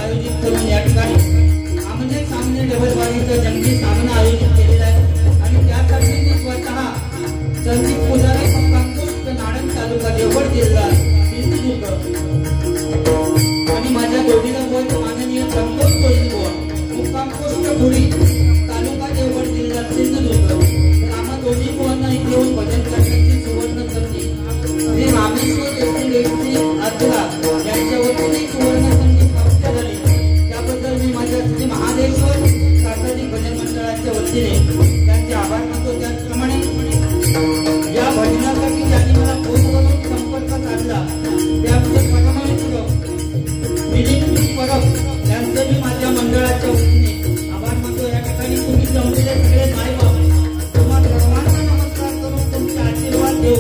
आयोजित करून या ठिकाणी आमने सामने जंगी सामना आयोजित कोळी तालुका देवगड जिल्हा सिंधुदुर्ग आम्हा दोन्ही मुलांना इथे येऊन भजन करण्याची सुवर्ण संधी श्री रामेश्वर देशमुख अधुरा यांच्या वतीने सुवर्ण संधी प्राप्त झाली त्याबद्दल मी माझ्या श्री महादेश्वर शासकीय भजन मंडळाच्या वतीने त्यांचे आभार मानतो। त्याचप्रमाणे या भजनासाठी ज्यांनी मला फोन करून संपर्क साधला त्याबद्दल परममित्र मिलिंद परब यांचे मी माझ्या मंडळाच्या वतीने आभार मानतो। या ठिकाणी तुम्ही जमलेले सगळे मायबाप तुम्हाला सर्वांना नमस्कार करून तुमचे आशीर्वाद देऊ।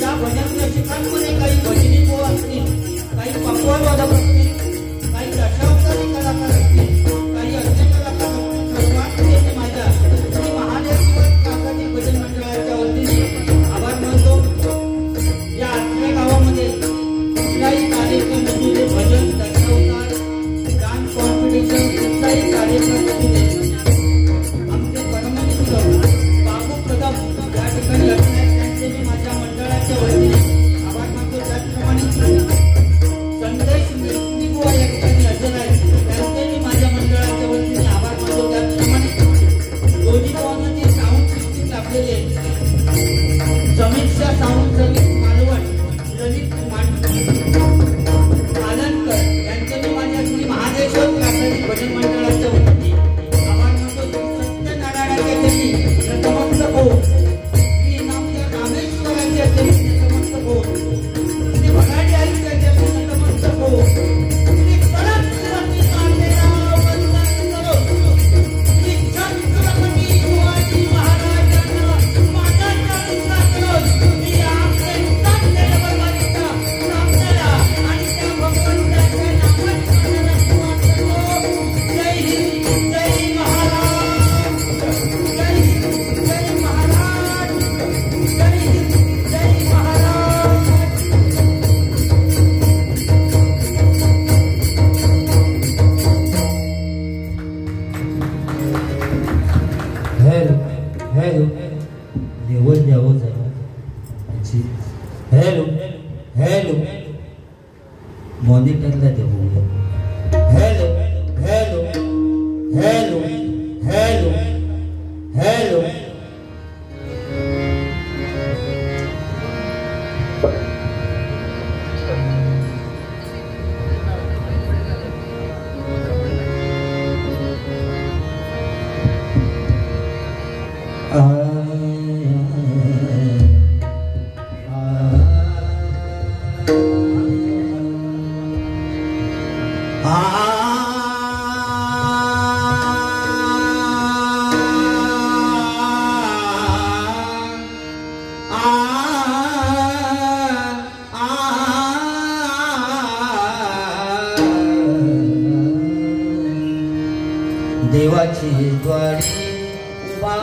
या भजन रसिकांमध्ये काही भजनी गो असतील, काही पक्वाद वादक असतील, काही दशावतारी कलाकार असतील, काही अन्य कलाकार असतील, सर्वांचे माझ्या श्री महादेश्वर शासकीय भजन मंडळाच्या वतीने आभार मानतो। या आत्म्या गावामध्ये कुठलाही कार्यक्रम असू दे, भजन दशावतार डान्स कॉम्पिटिशन कुठलाही कार्यक्रम असू दे, आमचे परममित्र बाबू कदम या ठिकाणी असतात त्यांचे मी माझ्या मंडळाच्या वतीने आभार मानतो। त्याचप्रमाणे संदेश निगुआ या ठिकाणी हजर आहेत त्यांचे मी माझ्या मंडळाच्या वतीने आभार मानतो। त्याचप्रमाणे दोन्ही गावांमध्ये साऊंड सिस्टीम लाभलेले समीक्षा साऊंड सर्व्हिस मालवण ललित आनंदकर यांचे मी माझ्या श्री महादेश्वर शासकीय भजन मंडळाच्या वतीने आभार मानतो। सत्यनारायणाच्या चरणी नतमस्तक हो, श्री नामदेव रामेश्वरांच्या चरणी नतमस्तक हो, श्री भराडी आईच्या चरणी नतमस्तक हो, श्री परमश्री मातेला वंदन करो, श्री छत्रपती शिवाजी महाराजांना माझा नमस्कार करो। मी आपले चांगले बघायचा आपल्याला आणि त्या भगवंताच्या नामात नमस्कार करतो। जय हिंद, जय महाराज, जय हिंद, जय महाराज, जय हिंद, जय महाराज। हेलो हेलो लेवल द्यावं जरा हेलो हेलो मॉनिटरला देऊ hello hello hello hello hello देवाची द्वारी उभा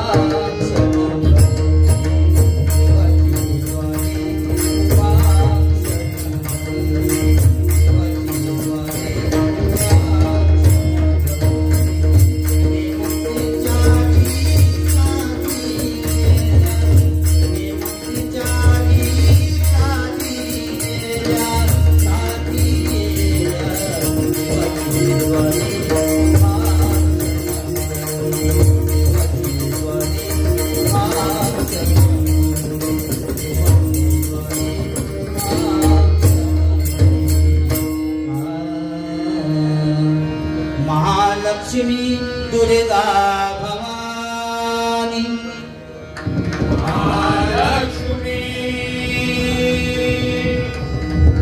महालक्ष्मी दुर्गा भवानी, महालक्ष्मी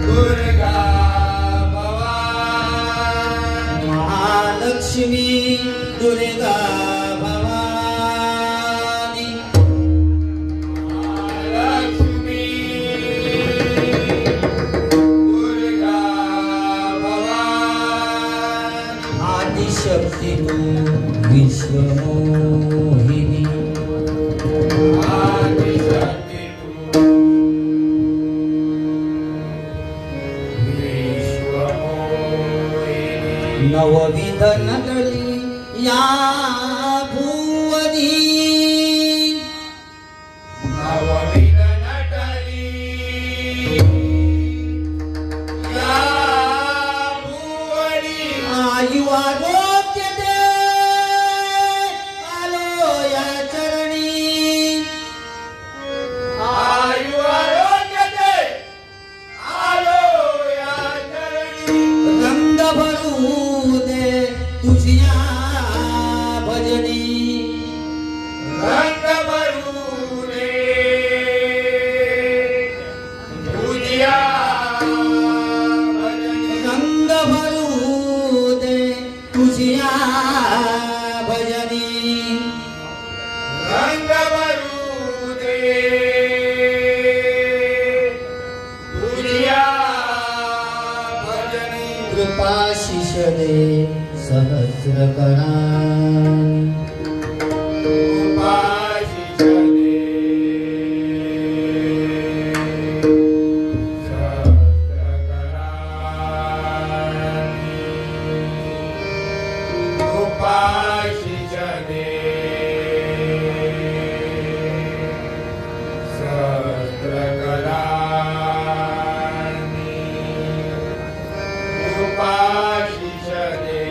दुर्गा भवानी, महालक्ष्मी दुर्गा भवानी, महालक्ष्मी दुर्गा भवानी, आदिशक्ती तू विश्वमोहिनी, आदिशक्ती तू विश्वमोहिनी, नवविध नटली या भुवनी, नवविध नटली या भुवनी, आयु आरोग्य दे भजनी रंग भरू दे तुझ्या भजनी रंग भरू दे तुझ्या भजनी रंग भरू दे तुझ्या भजनी कृपाशिष दे सहस्र कणा उपाशिष दे सहस्रकराळी उपाशिष दे सहस्रकराळी उपाशिष दे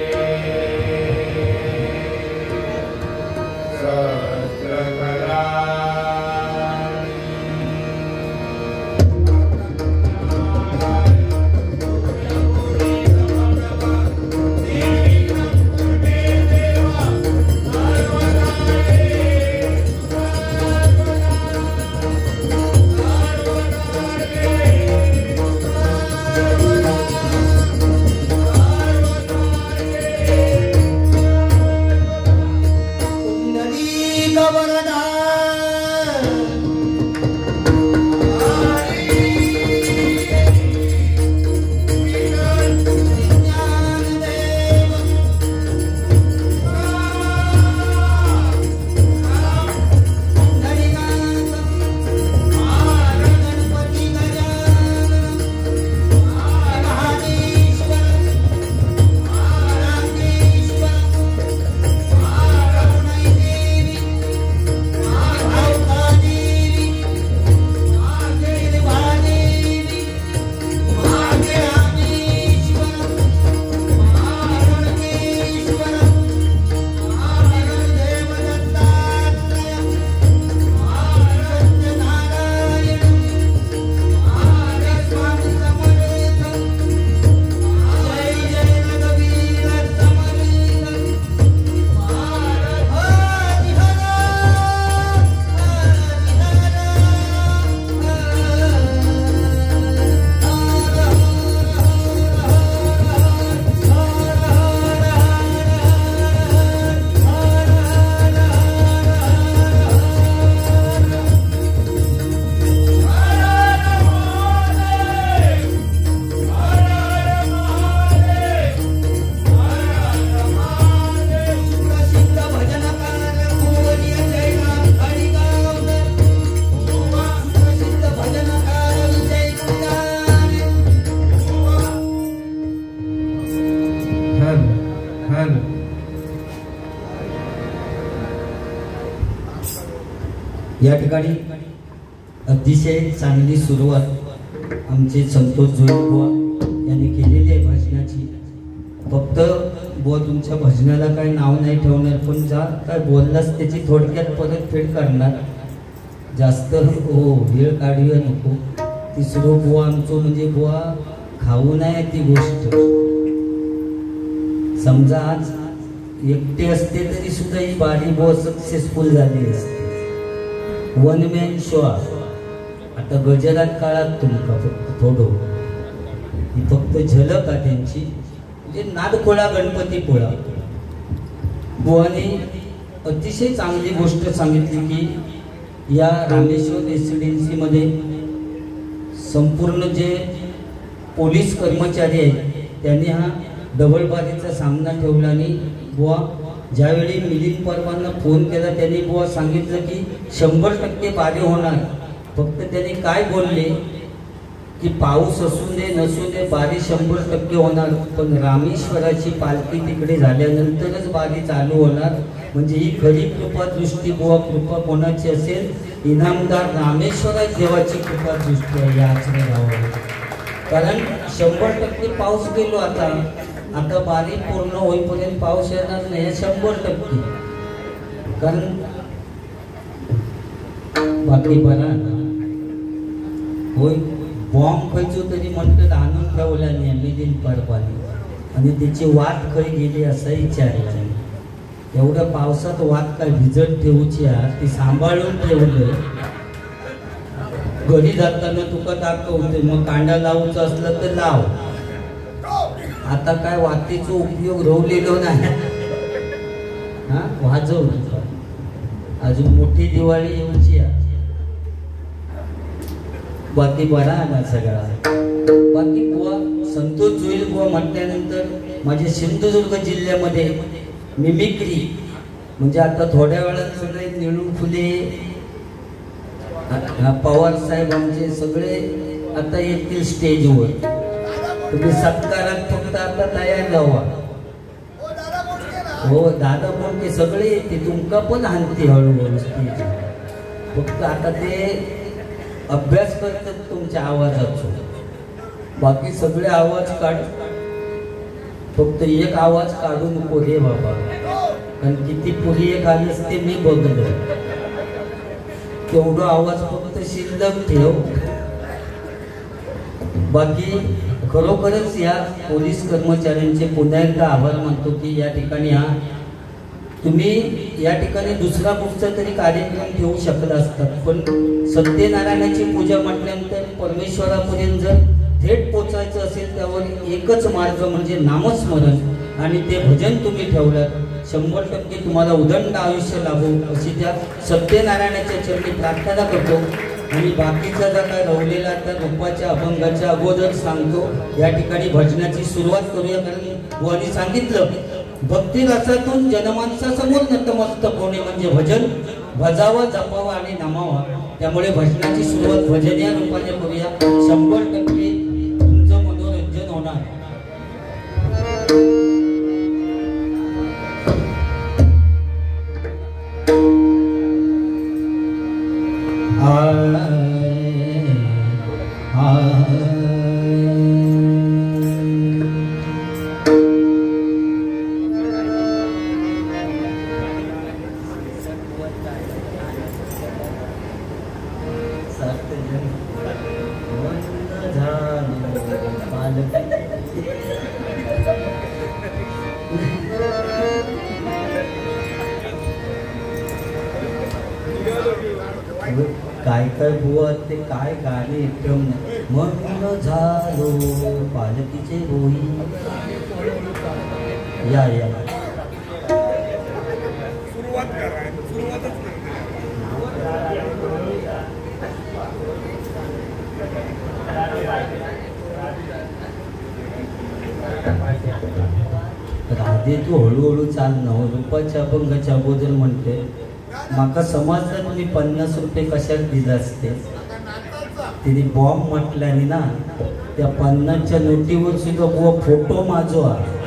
या ठिकाणी अतिशय चांगली सुरुवात आमचे संतोष जोईबुवा यांनी केलेली आहे भजनाची. फक्त बुवा तुमच्या भजनाला काय नाव नाही ठेवणार, पण जा काय बोललास त्याची थोडक्यात परतफेड करणार. जास्त वेळ काढूया नको. तिसरं बुवा आमचं म्हणजे बुवा खाऊ नये ती गोष्ट. समजा आज एकटे असते तरी सुद्धा ही बारी बुवा सक्सेसफुल झाली असते. One man show. आता गजरात काळात तुमका फक्त थोडं ही फक्त झलक आहे त्यांची. म्हणजे नादखोळा गणपती पोळा. बुवाने अतिशय चांगली गोष्ट सांगितली की या रामेश्वर रेसिडेन्सीमध्ये संपूर्ण जे पोलीस कर्मचारी आहेत त्यांनी हा डबल बारीचा सामना ठेवला. आणि बुवा ज्यावेळी मिलिंद परवांना फोन केला त्यांनी बुवा सांगितलं की 100% बारी होणार. फक्त त्यांनी काय बोलले की पाऊस असू दे नसू दे बारी 100% होणार, पण रामेश्वराची पालखी तिकडे झाल्यानंतरच बारी चालू होणार. म्हणजे ही खरी कृपा दृष्टी बुवा कृपा कोणाची असेल? इनामदार रामेश्वरा देवाची कृपा दृष्टी आहे या आचरे गावावर. कारण 100% पाऊस गेलो. आता बारी पूर्ण होईपर्यंत पाऊस येणार नाही 100%. कारण बाकी बरा होय. बॉम्ब खयचो तरी म्हणतात आणून ठेवला नाही मिलिंद परवाने, आणि त्याची वाट खय गेली असं विचारलं. एवढ्या पावसात वाट काय भिजत ठेवूची ती सांभाळून ठेवलं. घरी जाताना तुका दाखवते, मग कांदा लावूचं असलं तर लाव. आता काय वातीचा उपयोग रवलेलो नाही. हा वाजव. अजून मोठी दिवाळी येऊची आहे. बाकी बरा आहे ना सगळा. बाकी बुवा संतोष जोईल बुवा म्हटल्यानंतर माझ्या सिंधुदुर्ग जिल्ह्यामध्ये मिमिक्री म्हणजे आता थोड्या वेळात सगळे निळू फुले पवार साहेब आमचे सगळे आता येतील स्टेजवर. तुम्ही सत्कारात फक्त आता तयार राहा. हो दादा बोलके सगळे येते, तुमका पण आणते हळूहळू स्टेज. फक्त आता ते अभ्यास करतात तुमच्या आवाजाचा. बाकी सगळे आवाज काढ, फक्त एक आवाज काढू नको रे बाबा. कारण किती पुरी एक आलीस ते मी बघलं. तेवढा आवाज फक्त शिल्लक ठेव. बाकी खरोखरच या पोलीस कर्मचाऱ्यांचे पुन्हा एकदा आभार मानतो की या ठिकाणी तुम्ही या ठिकाणी दुसरा कुठचा तरी कार्यक्रम ठेवू शकला असतात, पण सत्यनारायणाची पूजा म्हटल्यानंतर परमेश्वरापर्यंत जर थेट पोचायचं असेल त्यावर एकच मार्ग म्हणजे नामस्मरण आणि ते भजन तुम्ही ठेवलात. 100% तुम्हाला उदंड आयुष्य लाभो अशी त्या सत्यनारायणाच्या चरणी प्रार्थना करतो. आणि बाकीचा जर काय रवलेला तर रूपाच्या अभंगाच्या अगोदर सांगतो. या ठिकाणी भजनाची सुरुवात करूया, कारण बुवांनी सांगितलं भक्ती रसातून जनमानसासमोर नतमस्तक होणे म्हणजे भजन भजावा जपावा आणि नमावा. त्यामुळे भजनाची सुरुवात भजन या रूपाने करूया. 100% तुमचं मनोरंजन होणार. काय काय बुवा ते काय गाणे एकदम मन झालो पालकीचे होई. या या सुरुवात करा. सुरुवातच राधे तू हळूहळू चाल ना. रूपाच्या अभंगाच्या अगोदर म्हणते माका समजलं तुम्ही 50 रुपये कशात दिले असते. तिने बॉम्ब म्हटल्याने ना त्या 50च्या नोटीवर सुद्धा बुवा फोटो माझो आहे.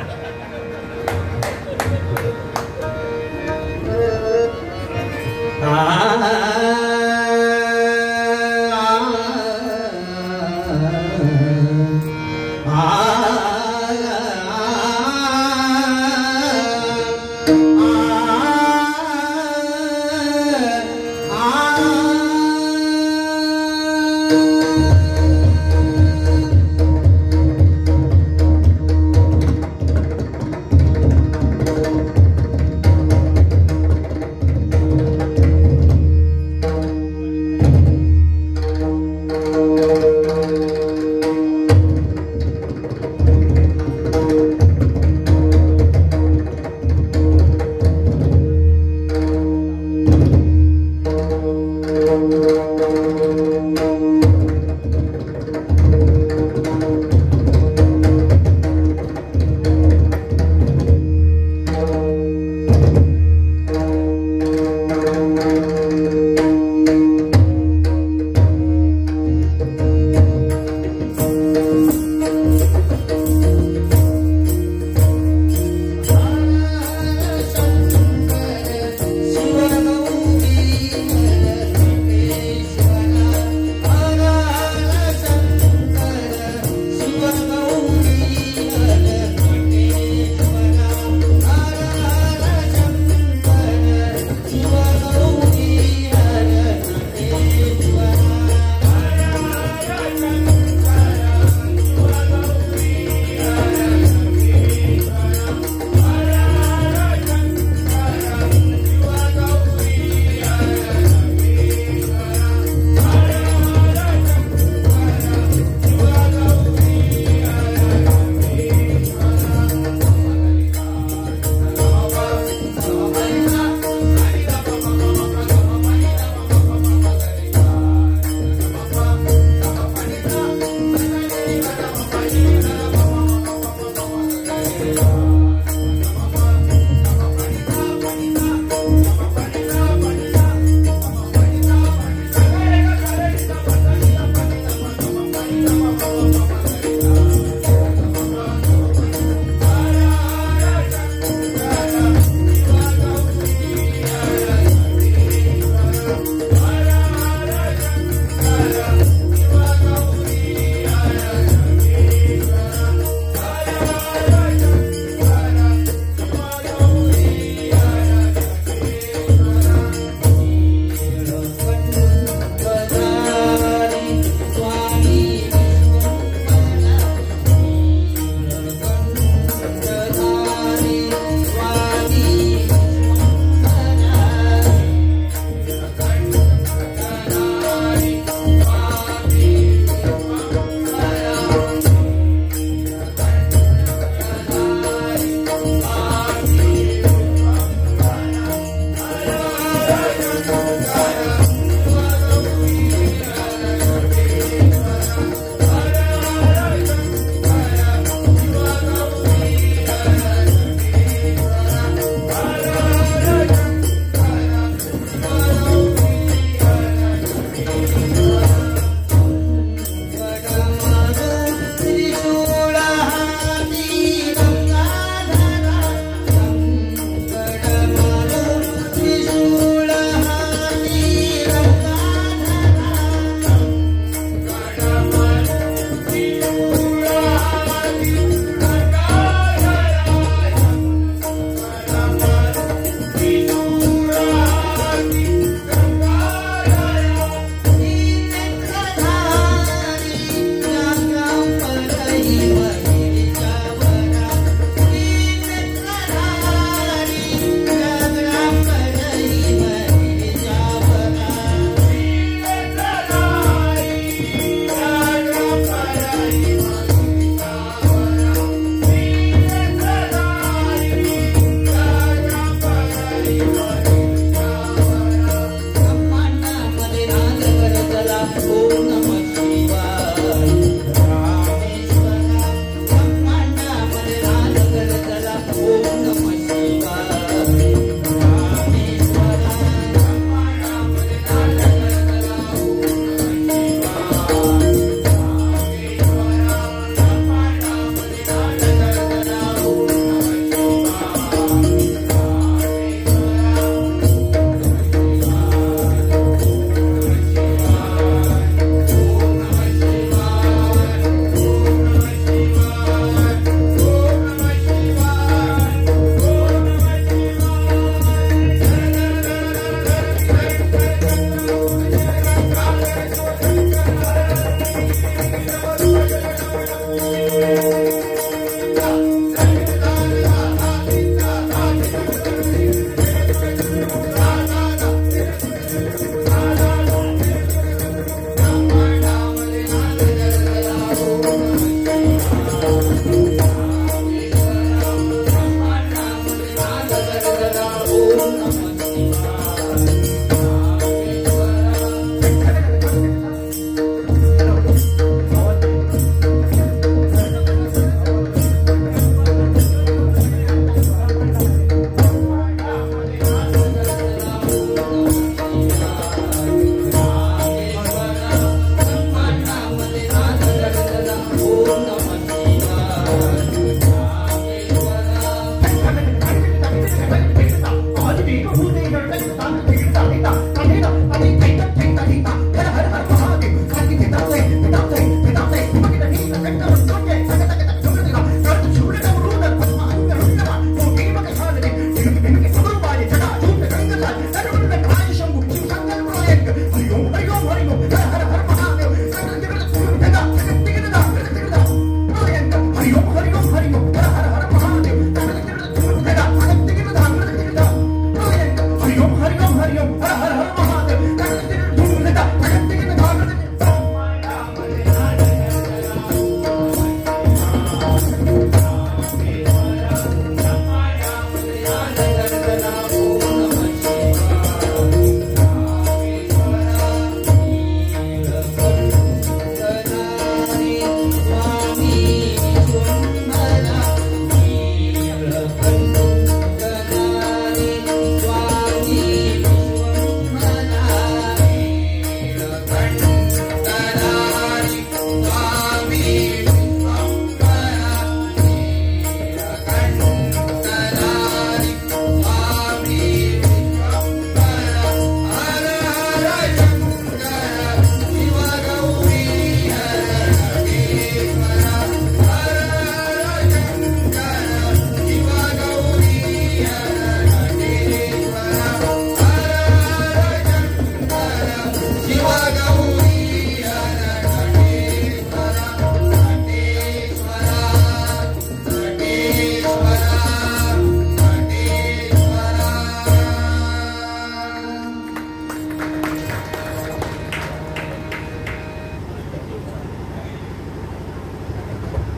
हरिओम हर हर हर महादेव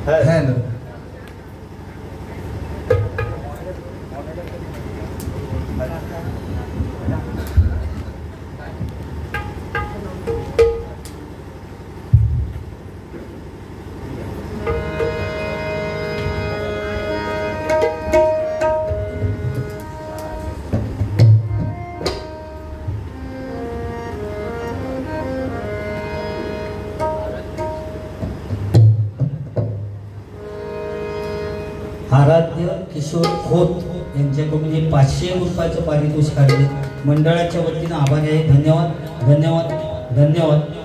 Hello. आराध्य किशोर खोत यांच्याकडून 500 रुपयाचं पारितोषिक आले. मंडळाच्या वतीनं आभारी आहे. धन्यवाद धन्यवाद धन्यवाद.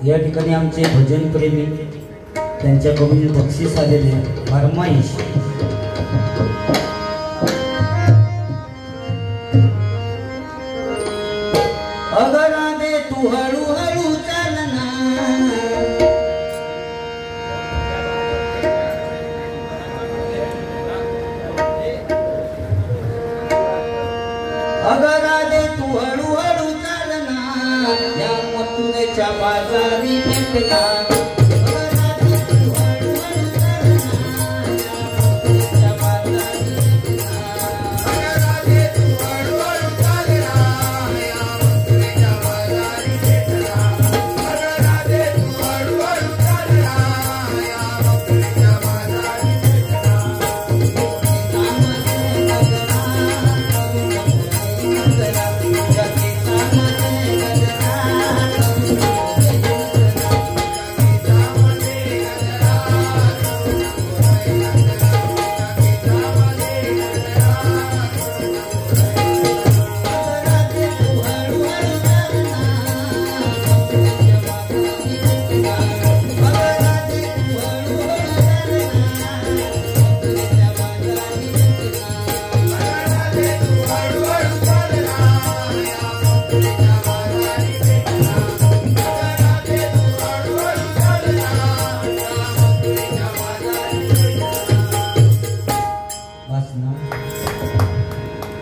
या ठिकाणी आमचे भजन प्रेमी त्यांच्याकडून बक्षीस आलेले फरमाईश. अगर आदे तू हळूहळू चालना, अगर आदे तू हळूहळू चालना, या मथुरेच्या बाजारी भेटला.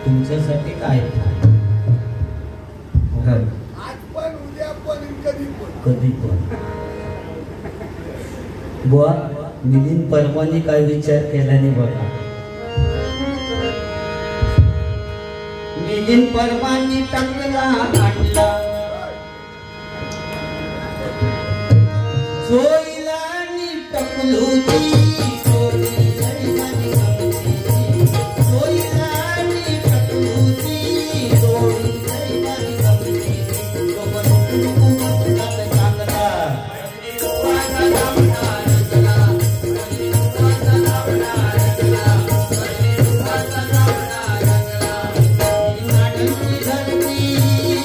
तुमच्यासाठी काय आज पण उद्या पण कधी पण बुवा. मिलिंद परवानी काय विचार केला नाही बघा. मिलिंद परवानी टाकला आणला जोईला आणि टकलूची धरती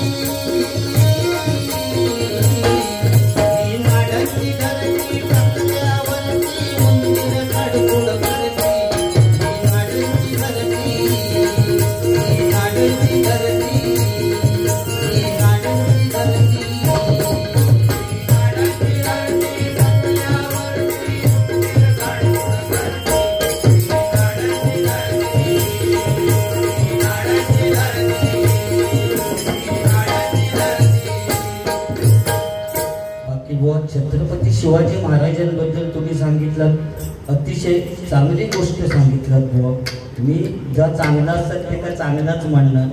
शिवाजी महाराजांबद्दल तुम्ही सांगितलं, अतिशय चांगली गोष्ट सांगितलं बुवा. मी ज्या चांगला असतात ते का चांगलाच म्हणणार.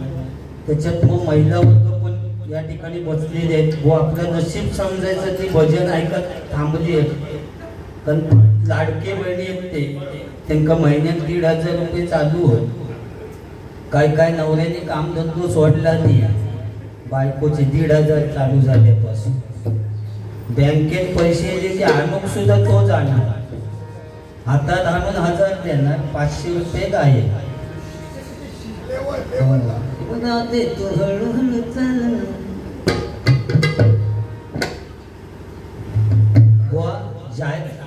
त्याच्यात मग महिला वर्ग पण या ठिकाणी बसलेले आहेत बुवा. आपलं नशीब समजायचं ती भजन ऐकत थांबली आहेत. कारण लाडके बहिणी आहेत ते, त्यांना महिन्यात 1,500 रुपये चालू होत. काय काय नवऱ्याने कामधंदो सोडला नाही, बायकोचे 1,500 चालू झाल्यापासून. बँकेत पैसे जे आणूक सुद्धा तो जाणार, हातात आणून 1000 देणार, 500 रुपये काय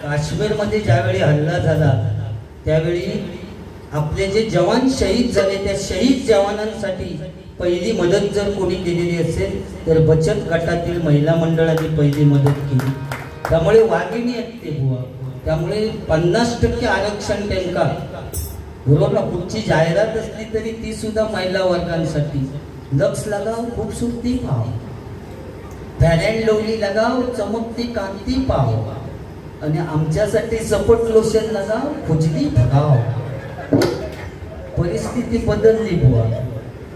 काश्मीरमध्ये ज्यावेळी हल्ला झाला त्यावेळी आपले जे जवान शहीद झाले त्या शहीद जवानांसाठी पहिली मदत जर कोणी केलेली असेल तर बचत गटातील महिला मंडळाने पहिली मदत केली. त्यामुळे वाघिणी आहेत ते बुवा. त्यामुळे 50% आरक्षण त्यांना बरोबर. कुठची जाहिरात असली तरी ती सुद्धा महिला वर्गांसाठी. लक्स लगाव खूबसूरती पाव, फेअर अँड लवली लगाव चमकती कांती पाव, आणि आमच्यासाठी सपोर्ट लोशन लगाव खुजली भगाव. परिस्थिती बदलली बुवा.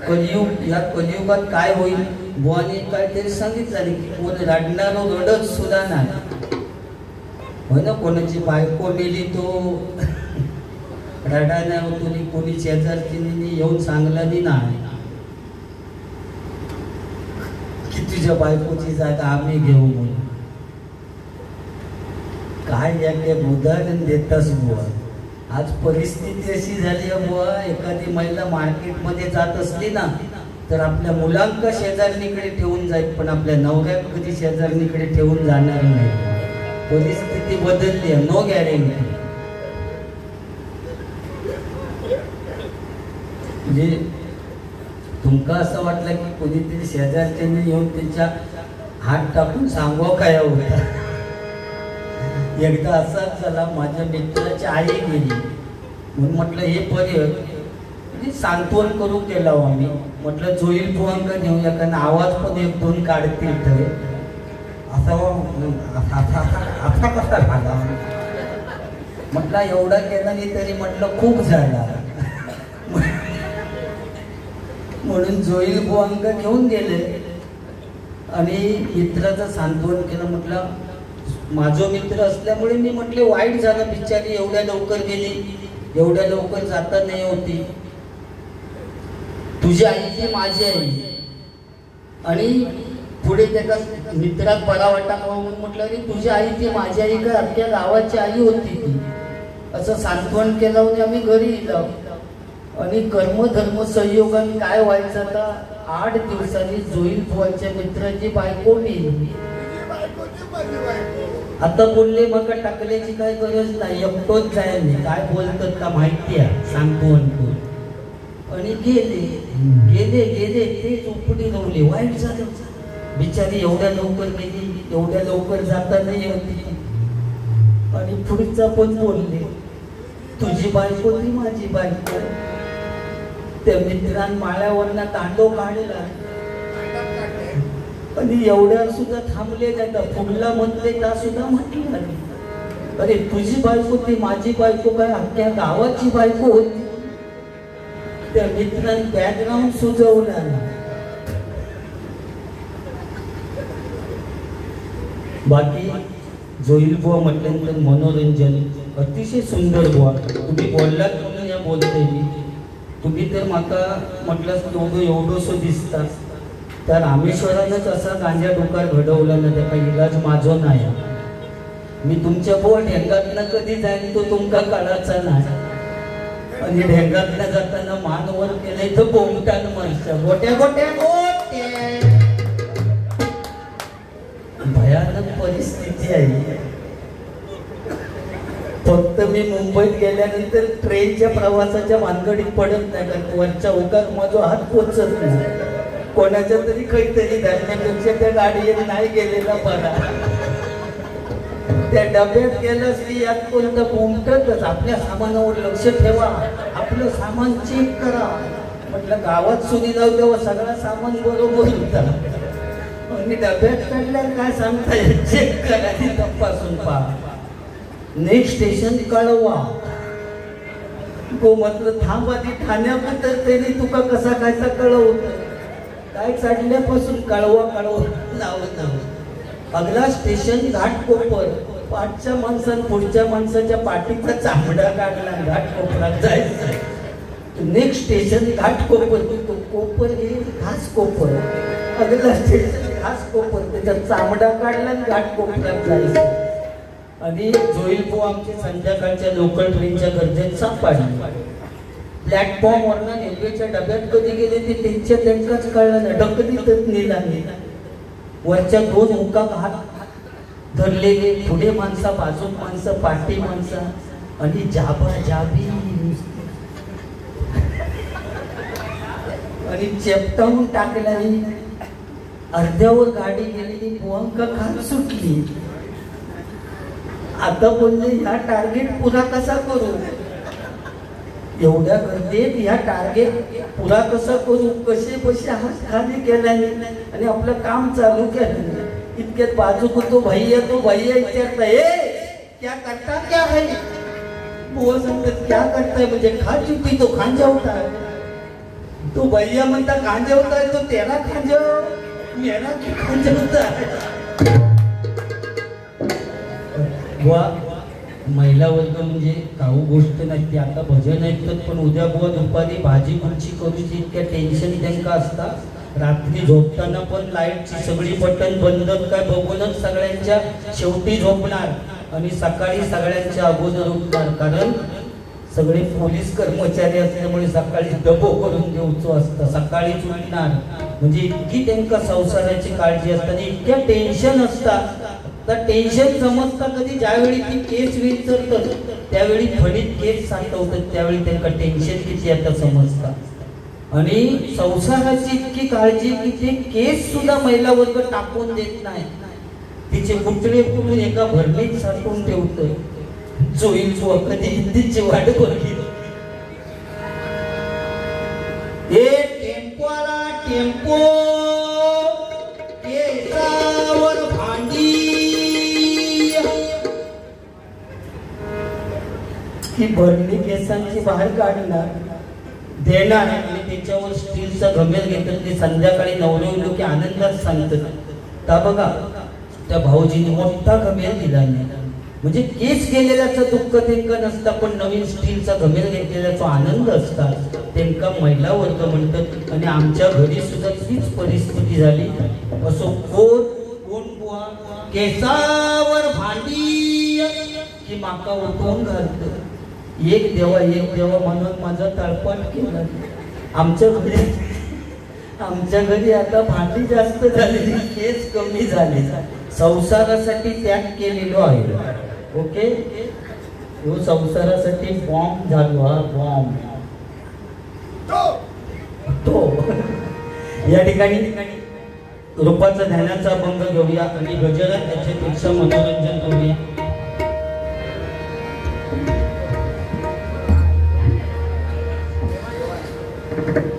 कलियुग, या कलियुगात काय होईल बुवाने काहीतरी सांगितलं की कोण रडणारो रडत सुद्धा नाही होय ना. कोणाची बायको नेली तो रडायला होतो, कोणी शेजारची येऊन सांगलानी नाही की तुझ्या बायकोची जागा आम्ही घेऊ म्हणून. काय याके उदाहरण देतास बुवा. आज परिस्थिती अशी झाली आहे बुवा, एखादी महिला मार्केटमध्ये जात असली ना तर आपल्या मुलांका शेजारणीकडे ठेवून जाईल, पण आपल्या नवऱ्यात कधी शेजारणीकडे ठेवून जाणार नाही. परिस्थिती बदलली आहे, नो गॅरंटी. म्हणजे तुमका असं वाटलं की कोणीतरी शेजारच्याने येऊन त्यांच्या हात टाकून सांगवा काय होता. एकदा असाच झाला, माझ्या मित्राची आई गेली म्हणून म्हटलं हे पर्य सांत्वन करू केला आम्ही. म्हटलं जोईल पोहांका घेऊया, कारण आवाज पण 1-2 काढतील तर असा कसा झाला. म्हटलं एवढा केला नाही तरी म्हटलं खूप झाला म्हणून जोईल पोहांका घेऊन गेले आणि मित्राचं सांत्वन केलं. म्हटलं माझो मित्र असल्यामुळे मी म्हटले वाईट झालं, बिचारी एवढ्या लवकर गेली, एवढ्या लवकर जाता नाही होती. तुझी आई ती माझी आई. आणि पुढे त्याचा मित्रात बरा वाटा म्हणून म्हटलं की तुझी आई ती माझी आई का अख्ख्या गावाची आई होती ती, असं सांत्वन केलं. म्हणजे आम्ही घरी गेलो आणि कर्मधर्म संयोगाने काय व्हायचं, आता 8 दिवसांनी जोईल पोहाच्या मित्राची बायको नेली. आता बोलले मग टाकल्याची काय गरज नाही, एकटोच जायला काय बोलतात का माहिती आहे सांगतो आणतो. आणि गेले गेले गेले ते चोपडी रवले. वाईट झालं, बिचारी एवढ्या लवकर गेली, एवढ्या लवकर जाता नाही होती. आणि पुढचा पण बोलले तुझी बायको ती माझी बायको. त्या मित्रांनी माळ्यावरना तांडव काढला आणि एवढ्या सुद्धा थांबले जातात. पुढला म्हणले त्या सुद्धा म्हटलं नाही, अरे तुझी बायको ती माझी बायको काय अख्ख्या गावाची बायको होती. त्या मित्रांनी बॅकग्राऊंड सुचवला. बाकी जोईल बुवा म्हटल्यानंतर मनोरंजन अतिशय सुंदर बुवा. तुम्ही बोललात म्हणून या बोलते मी. तुम्ही तर माका म्हटलं एवढंसं दिसतात. त्या रामेश्वरानंच असा गांजा डोकार घडवला ना, त्याचा इलाज माझो नाही. मी तुमच्या बुवा ढेंगातनं कधी जाईन तो तुमका कळाचा नाही. आणि ढेंगातनं जाताना मानवर केले तर बोमटान माणसं गोट्या गोट्या गोट्या. भयानक परिस्थिती आहे. फक्त मी मुंबईत गेल्यानंतर ट्रेनच्या प्रवासाच्या भानगडीत पडत नाही, कारण वरच्या उकार माझा हात पोचत नाही. कोणाच्या तरी काहीतरी धरण्यापेक्षा त्या गाडीने नाही गेलेला बरा. त्या डब्यात गेलं की यात कोणतं कोणतंच. आपल्या सामानावर लक्ष ठेवा, आपलं सामान चेक करा. म्हटलं गावात सुनी जाऊ तेव्हा सगळं सामान बरोबर होतं. मी डब्यात काढल्या काय सांगता येईल, चेक करा ती तपासून पहा. नेक्स्ट स्टेशन कळवा. तो म्हटलं थांब आधी ठाण्यात त्यांनी तुका कसा खायचा कळवत काय चढल्यापासून कळवा कळवा लावत. अगला स्टेशन घाटकोपर. पाठच्या माणसानं पुढच्या माणसाच्या पाठीचा चामडा काढला, घाटकोपरात जायचं. Next station Ghatkopar. तो कोपर हे घास कोपर. अगला स्टेशन घास कोपर. त्याचा चामडा काढला आणि घाटकोपरात जायचं. आणि जोईलपो आमची संध्याकाळच्या लोकल ट्रेनच्या गर्जेत सापडली. प्लॅटफॉर्मवरनं रेल्वेच्या डब्यात कधी गेले ते त्यांच्याच कळलं नाही. ढकलीतच नेला. वरच्या 2 हुका हात धरलेले, पुढे माणसा बाजूक माणसं, पाठी माणसं आणि जाबा जाबी आणि चेपटावून टाकला. अर्ध्यावर गाडी गेलेली, पोहंका खात सुटली. आता बोलले ह्या टार्गेट पुरा कसा करू, एवढ्या गर्दीत ह्या टार्गेट पुरा कसा करू, कसे हात खाली केल्याने आणि आपलं काम चालू केलं. इतक्यात बाजू को तो भैया विचारता, क्या करता क्या है. बुवा सांगतात क्या करताय म्हणजे खा चुकी तो खांजा होता है. तो भैया म्हणता खांजा होता है, तो तेरा खांजा मेरा खांजा होता है. बुवा महिला वर्ग म्हणजे काहू गोष्ट नाही. ती आता भजन ऐकतात, पण उद्या बुवा दुपारी भाजी कुंची करूची इतक्या टेन्शन त्यांना असतात. रात्री झोपताना पण लाईटची सगळी बटन बंद काय बघूनच सगळ्यांच्या शेवटी झोपणार आणि सकाळी सगळ्यांच्या अगोदर उठणार. कारण सगळे पोलीस कर्मचारी असल्यामुळे सकाळी डबो करून देऊचो असतं. सकाळीच उठणार म्हणजे इतकी त्यांना संसाराची काळजी असते आणि इतक्या टेन्शन असतात. तर टेन्शन समजता कधी ज्यावेळी ती केस विचारतात त्यावेळी फणीत केस साठवतात, त्यावेळी त्यांना टेन्शन किती आता समजतात. आणि संसाराची इतकी काळजी की ते केस सुद्धा महिला वर्ग टाकून देत नाही. तिचे कुठले कुठून एका भरणीत साठवून ठेवतोय. जोईल जो कधी हिंदीची वाट बघली. टेम्पो आला टेम्पो, केसावर भांडी. ही भरणी केसांची बाहेर काढणार, देणार आणि त्याच्यावर स्टीलचा घमेल घेतात. ते संध्याकाळी नवरे लोक आनंदात सांगतात. का बघा त्या भाऊजीने मोठा घमेल दिला नाही. म्हणजे केस गेलेल्याचं दुःख त्यांना नसतं, पण नवीन स्टीलचा घमेल घेतलेल्याचा आनंद असतात. त्यांना महिला वर्ग म्हणतात. आणि आमच्या घरी सुद्धा तीच परिस्थिती झाली. असो कोण बुवा केसावर भांडी की माका उठवून घालतो. एक देवा म्हणून माझा तळपाट केला. आमच्या घरी आता भांडी जास्त झालेली, केस कमी झाले. संसारासाठी त्याग केलेलो आहे. ओके, तो संसारासाठी बॉम्ब झालो. हा बॉम्ब तो या ठिकाणी रूपाचा ध्यानाचा अभंग घेऊया आणि गजरात त्याच्यापेक्षा मनोरंजन करूया.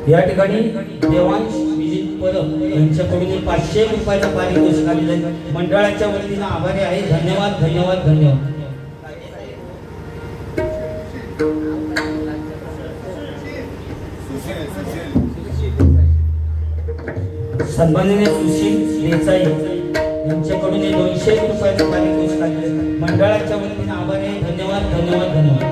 या ठिकाणी देवांश विजित परब यांच्याकडून 500 रुपयाचा पारितोषिक आलेलं आहे. मंडळाच्या वतीनं आभारी आहे. धन्यवाद धन्यवाद धन्यवाद. सन्माननीय सुशील देसाई यांच्याकडून 200 रुपयाचं पारितोषिक आलेलं आहे. मंडळाच्या वतीनं आभारी आहे. धन्यवाद धन्यवाद धन्यवाद.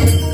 Ah!